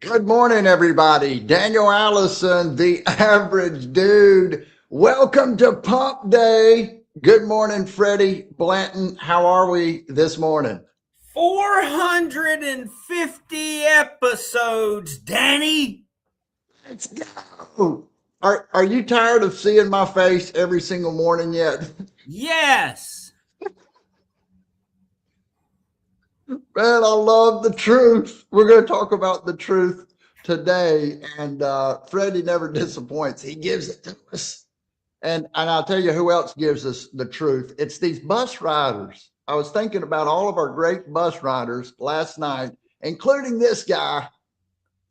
Good morning, everybody. Daniel Allison, the average dude. Welcome to Pump Day. Good morning, Freddie Blanton. How are we this morning? 450 episodes, Danny. Let's go. Are you tired of seeing my face every single morning yet? Yes. Man, I love the truth. We're going to talk about the truth today, and Freddie never disappoints. He gives it to us. And I'll tell you who else gives us the truth. It's these bus riders. I was thinking about all of our great bus riders last night, including this guy,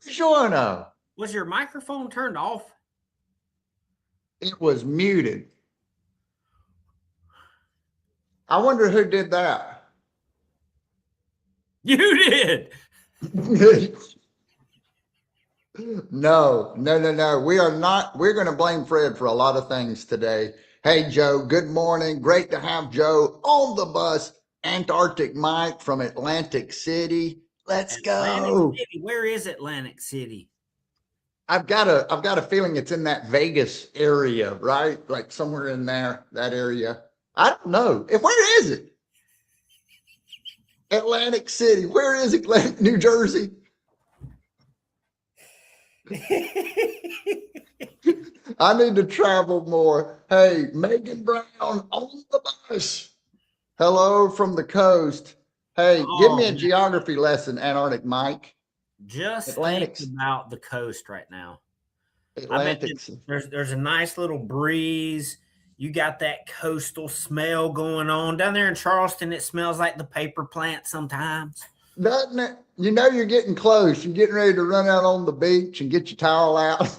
Shorno. Was your microphone turned off? It was muted. I wonder who did that. You did. No. We are not. We're going to blame Fred for a lot of things today. Hey, Joe, good morning. Great to have Joe on the bus. Antarctic Mike from Atlantic City. Let's go. City. Where is Atlantic City? I've got a feeling it's in that Vegas area, right? Like somewhere in there, that area. I don't know. Where is it? Atlantic City. Where is it? New Jersey? I need to travel more. Hey, Megan Brown on the bus. Hello from the coast. Hey, give me a geography lesson, Antarctic Mike. Just think about the coast right now. Atlantic. There's a nice little breeze. You got that coastal smell going on. Down there in Charleston, it smells like the paper plant sometimes. Doesn't it? You know you're getting close. You're getting ready to run out on the beach and get your towel out.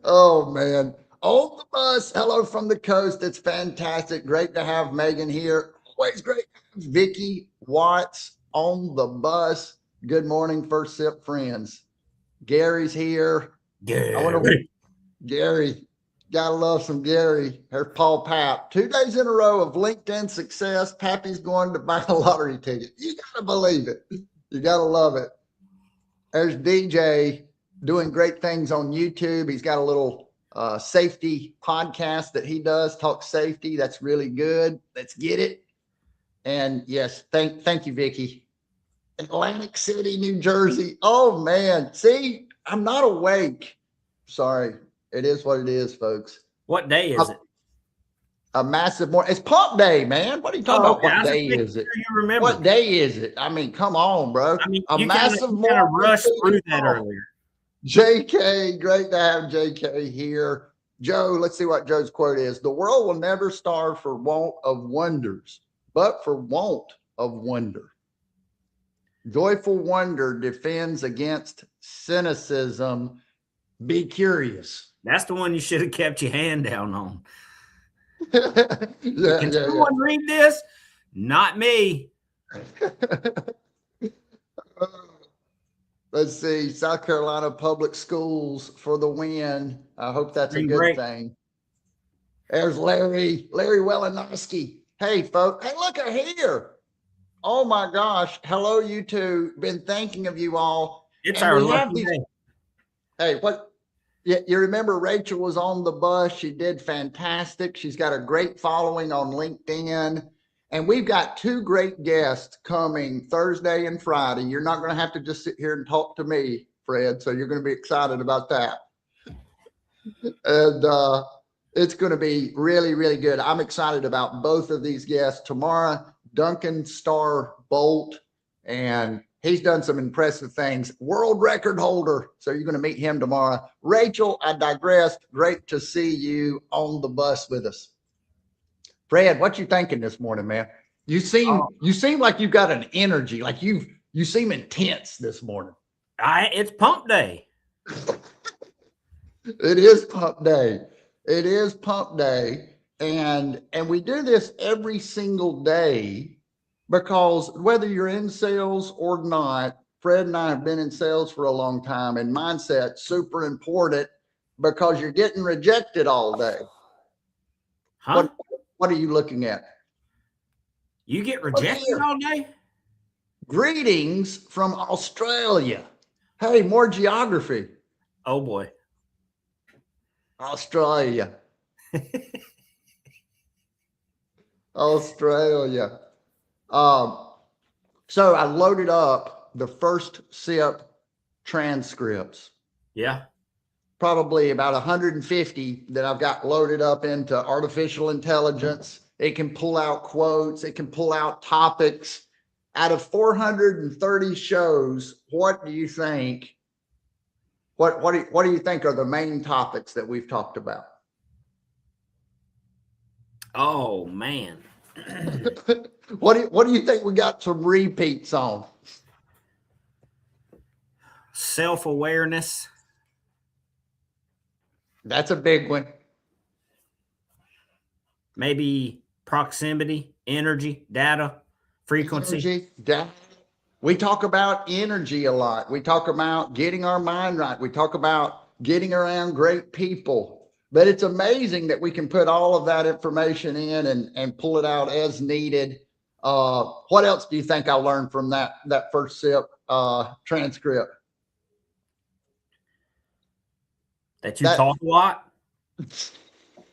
Oh, man. On the bus. Hello from the coast. It's fantastic. Great to have Megan here. Always great to have Vicki Watts on the bus. Good morning, First Sip friends. Gary's here. Gary. Gotta love some Gary. There's Paul Papp. 2 days in a row of LinkedIn success. Pappy's going to buy a lottery ticket. You gotta believe it. You gotta love it. There's DJ doing great things on YouTube. He's got a little safety podcast that he does, talk safety. That's really good. Let's get it. And yes, thank you, Vicki. Atlantic City, New Jersey. Oh man, see, I'm not awake. Sorry. It is what it is, folks. What day is it? A massive morning. It's Pump Day, man. What are you talking about? What day is it? You remember. What day is it? I mean, come on, bro. I mean, a massive morning. Kind of rushed through that earlier. JK, great to have JK here. Joe, let's see what Joe's quote is. The world will never starve for want of wonders, but for want of wonder. Joyful wonder defends against cynicism. Be curious. That's the one you should have kept your hand down on. Can someone read this? Not me. Let's see. South Carolina Public Schools for the win. I hope that's a good thing. There's Larry Welinowski. Hey, folks. Hey, look at here. Oh, my gosh. Hello, you two. Been thinking of you all. It's our lucky day. Hey, what? Yeah, you remember Rachel was on the bus. She did fantastic. She's got a great following on LinkedIn. And we've got 2 great guests coming Thursday and Friday. You're not going to have to just sit here and talk to me, Fred. So you're going to be excited about that. And it's going to be really, really good. I'm excited about both of these guests. Tomorrow, Duncan Star Bolt, and he's done some impressive things. World record holder. So you're going to meet him tomorrow. Rachel, I digressed. Great to see you on the bus with us. Fred, what you thinking this morning, man? You seem like you've got an energy. Like you seem intense this morning. It's Pump Day. It is Pump Day. It is Pump Day. And we do this every single day because whether you're in sales or not, Fred and I have been in sales for a long time, and mindset's super important because you're getting rejected all day. Huh? What are you looking at? You get rejected all day? Greetings from Australia. Hey, more geography. Oh boy. Australia. Australia. Um, so I loaded up the first SIP transcripts, Yeah. probably about 150 that I've got loaded up into artificial intelligence. It can pull out quotes, it can pull out topics. Out of 430 shows, what do you think? What do you think are the main topics that we've talked about? Oh man. What do you think we got some repeats on? Self-awareness. That's a big one. Maybe proximity, energy, data, frequency. Energy, data. We talk about energy a lot. We talk about getting our mind right. We talk about getting around great people. But it's amazing that we can put all of that information in and pull it out as needed. What else do you think I learned from that first SIP transcript? That you talk a lot.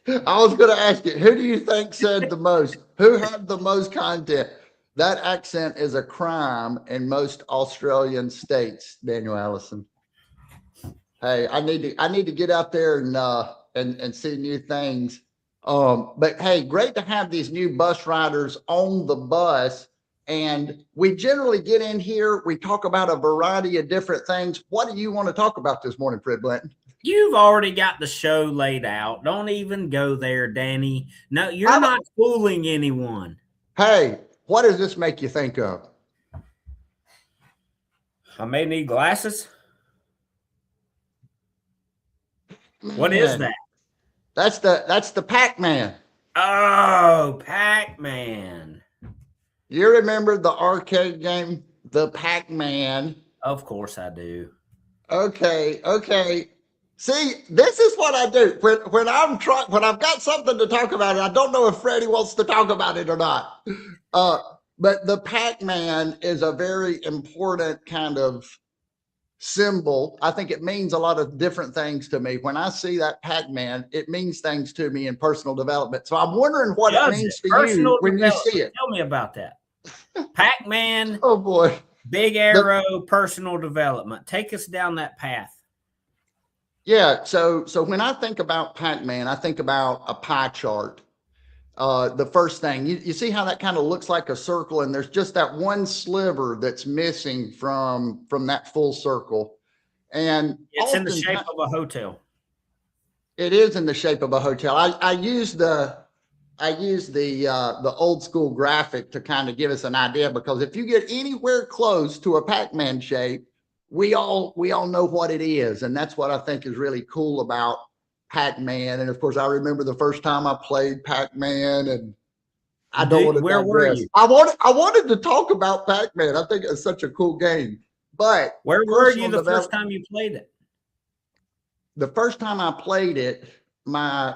I was going to ask you, who do you think said the most? Who had the most content? That accent is a crime in most Australian states, Daniel Allison. Hey, I need to get out there and see new things. But hey, great to have these new bus riders on the bus. And we generally get in here, we talk about a variety of different things. What do you want to talk about this morning, Fred Blanton? You've already got the show laid out. Don't even go there, Danny. No, you're not fooling anyone. Hey, what does this make you think of? I may need glasses. What is that? That's the Pac-Man. Oh, Pac-Man. You remember the arcade game, the Pac-Man? Of course I do. Okay. See, this is what I do when I've got something to talk about. I don't know if Freddie wants to talk about it or not. But the Pac-Man is a very important kind of symbol. I think it means a lot of different things to me. When I see that Pac-Man, it means things to me in personal development. So I'm wondering what it means to you when you see it. Tell me about that. Pac-Man. Oh boy. Big Arrow, personal development. Take us down that path. Yeah. So when I think about Pac-Man, I think about a pie chart. The first thing you see how that kind of looks like a circle, and there's just that one sliver that's missing from that full circle, and it's in the shape of a hotel. It is in the shape of a hotel. I use the old school graphic to kind of give us an idea, because if you get anywhere close to a Pac-Man shape, we all know what it is, and that's what I think is really cool about Pac-Man. And of course, I remember the first time I played Pac-Man, and I don't want to digress. Where were you? I wanted to talk about Pac-Man. I think it's such a cool game. But where were you the first time you played it? The first time I played it, my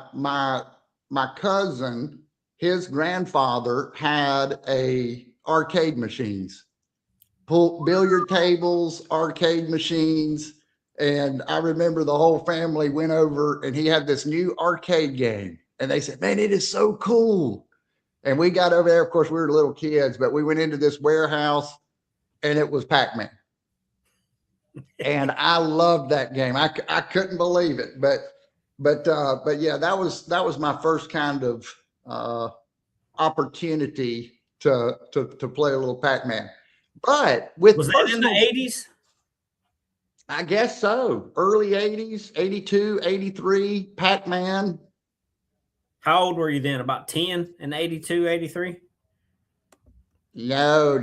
cousin, his grandfather had arcade machines, billiard tables, arcade machines. And I remember the whole family went over, and he had this new arcade game, and they said, man, it is so cool. And we got over there. Of course, we were little kids, but we went into this warehouse, and it was Pac-Man. And I loved that game. I couldn't believe it. But yeah, that was my first kind of opportunity to play a little Pac-Man. But was that in the 80s? I guess so. Early 80s, 82, 83, Pac-Man. How old were you then? About 10 in 82, 83? No.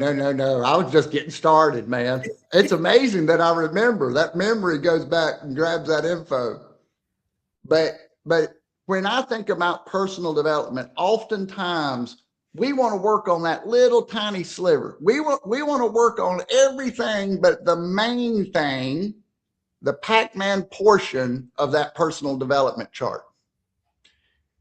I was just getting started, man. It's amazing that I remember. That memory goes back and grabs that info. But when I think about personal development, oftentimes we want to work on that little tiny sliver. We want to work on everything, but the main thing, the Pac-Man portion of that personal development chart.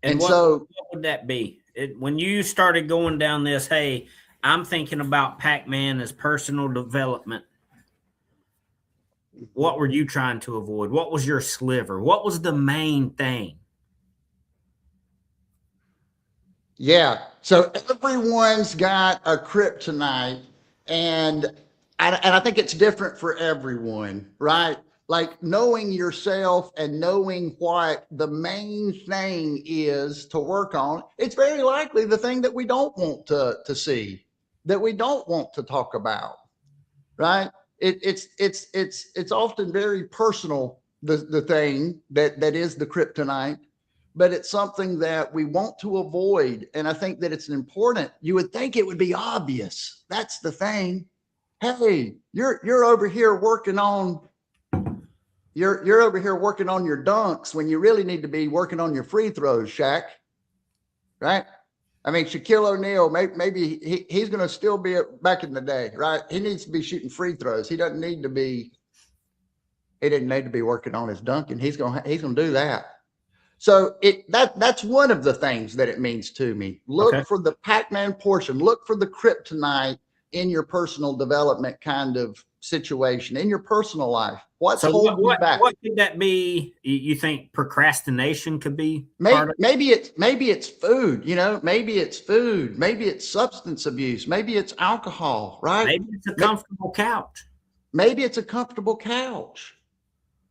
And what would that be? When you started going down this, hey, I'm thinking about Pac-Man as personal development. What were you trying to avoid? What was your sliver? What was the main thing? Yeah. So everyone's got a kryptonite, and I think it's different for everyone, right? Like knowing yourself and knowing what the main thing is to work on. It's very likely the thing that we don't want to see, that we don't want to talk about, right? It's often very personal, the thing that is the kryptonite, but it's something that we want to avoid. And I think that it's important. You would think it would be obvious. That's the thing. Hey, you're over here working on you're over here working on your dunks when you really need to be working on your free throws, Shaq. Right? I mean, Shaquille O'Neal, maybe he's going to still be back in the day, right? He needs to be shooting free throws. He didn't need to be working on his dunking. He's going to do that. So that's one of the things that it means to me. Look for the Pac-Man portion. Look for the kryptonite in your personal development kind of situation, in your personal life. What's holding you back? What could that be? You think procrastination could be? Maybe it's food. Maybe it's food. Maybe it's substance abuse. Maybe it's alcohol. Right? Maybe it's a comfortable couch. Maybe it's a comfortable couch.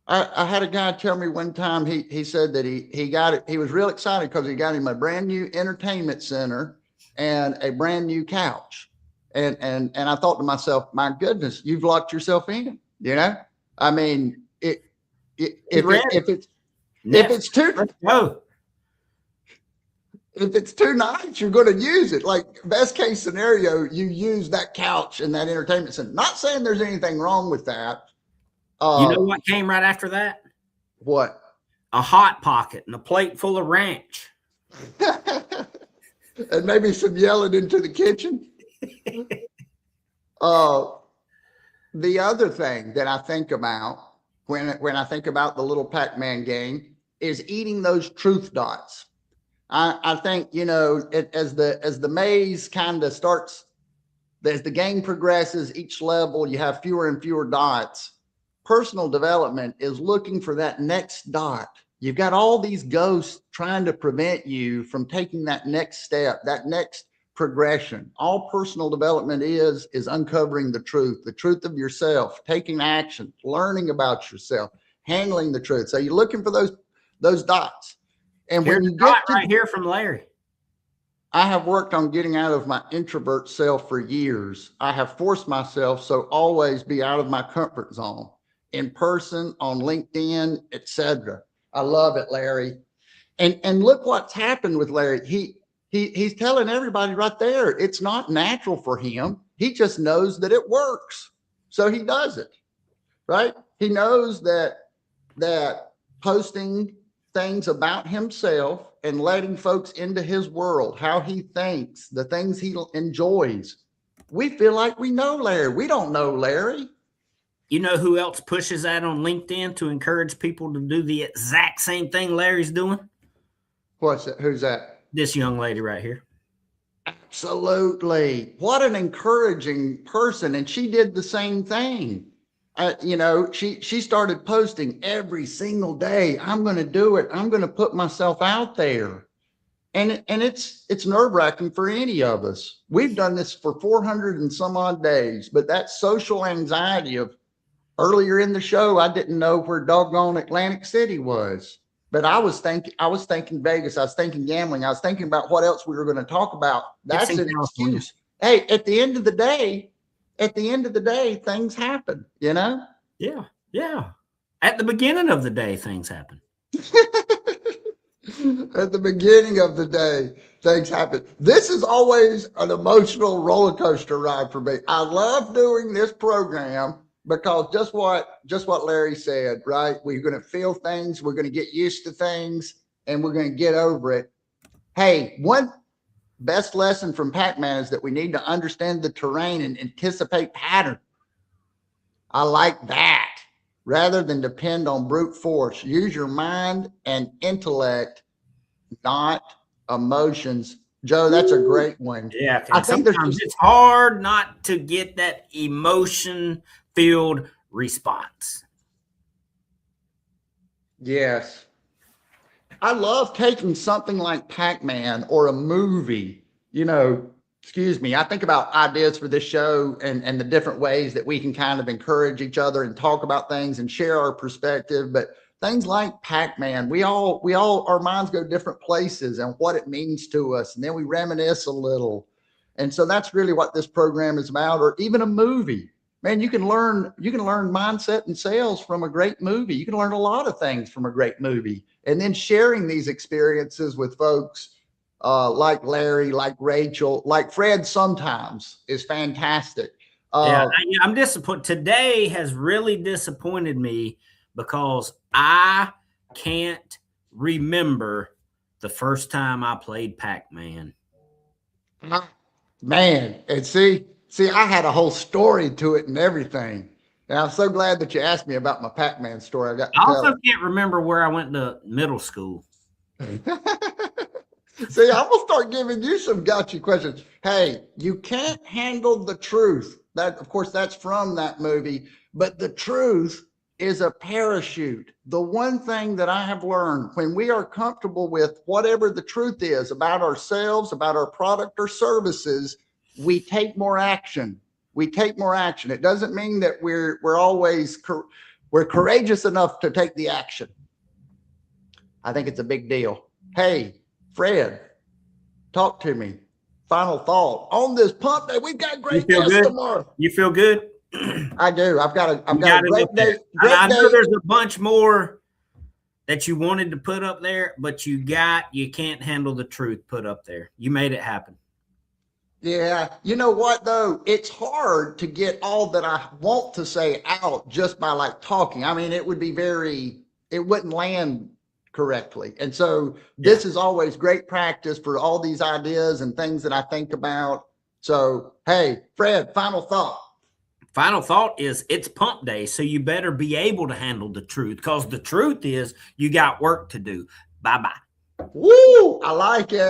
I had a guy tell me one time, he said that he got it. He was real excited because he got him a brand new entertainment center and a brand new couch. And I thought to myself, my goodness, you've locked yourself in. I mean, if it's too nice, you're going to use it. Like best case scenario, you use that couch and that entertainment center. Not saying there's anything wrong with that. You know what came right after that? What? A Hot Pocket and a plate full of ranch. And maybe some yelling into the kitchen. The other thing that I think about when I think about the little Pac-Man game is eating those truth dots. I think, as the maze kind of starts, as the game progresses, each level, you have fewer and fewer dots. Personal development is looking for that next dot. You've got all these ghosts trying to prevent you from taking that next step, that next progression. All personal development is uncovering the truth of yourself, taking action, learning about yourself, handling the truth. So you're looking for those dots. And Here's when you get right here from Larry. I have worked on getting out of my introvert self for years. I have forced myself so always be out of my comfort zone. In person, on LinkedIn, etc. I love it, Larry. And look what's happened with Larry. He's telling everybody right there, it's not natural for him. He just knows that it works. So he does it, right? He knows that posting things about himself and letting folks into his world, how he thinks, the things he enjoys. We feel like we know Larry. We don't know Larry. You know who else pushes that on LinkedIn to encourage people to do the exact same thing Larry's doing? What's that? Who's that? This young lady right here. Absolutely. What an encouraging person. And she did the same thing. She started posting every single day. I'm going to do it. I'm going to put myself out there. And it's nerve-wracking for any of us. We've done this for 400 and some odd days, but that social anxiety of earlier in the show, I didn't know where doggone Atlantic City was, but I was thinking Vegas. I was thinking gambling. I was thinking about what else we were going to talk about. That's an excuse. Hey, at the end of the day, things happen, Yeah. At the beginning of the day, things happen. At the beginning of the day, things happen. This is always an emotional roller coaster ride for me. I love doing this program because just what Larry said, right? We're going to feel things, we're going to get used to things, and we're going to get over it. Hey, one best lesson from Pac-Man is that we need to understand the terrain and anticipate pattern. I like that. Rather than depend on brute force, use your mind and intellect, not emotions. Joe, that's a great one. Yeah, I think sometimes it's hard not to get that emotion-filled response. Yes. I love taking something like Pac-Man or a movie, excuse me. I think about ideas for this show and the different ways that we can kind of encourage each other and talk about things and share our perspective. But things like Pac-Man, we all, our minds go different places and what it means to us. And then we reminisce a little. And so that's really what this program is about, or even a movie. Man, you can learn mindset and sales from a great movie. You can learn a lot of things from a great movie. And then sharing these experiences with folks like Larry, like Rachel, like Fred sometimes is fantastic. I'm disappointed. Today has really disappointed me because I can't remember the first time I played Pac-Man. Man, and see, I had a whole story to it and everything. And I'm so glad that you asked me about my Pac-Man story. I also can't remember where I went to middle school. See, I'm gonna start giving you some gotcha questions. Hey, you can't handle the truth. That, of course, that's from that movie, but the truth is a parachute. The one thing that I have learned, when we are comfortable with whatever the truth is about ourselves, about our product or services, we take more action. We take more action. It doesn't mean that we're always we're courageous enough to take the action. I think it's a big deal. Hey, Fred, talk to me. Final thought on this pump day. We've got great guests tomorrow. You feel good? I do. I've got a great day. I know there's a bunch more that you wanted to put up there, but you can't handle the truth put up there. You made it happen. Yeah. You know what, though? It's hard to get all that I want to say out just by like talking. I mean, it wouldn't land correctly. And so this is always great practice for all these ideas and things that I think about. So, hey, Fred, final thought. Final thought is it's pump day, so you better be able to handle the truth, because the truth is you got work to do. Bye-bye. Woo! I like it.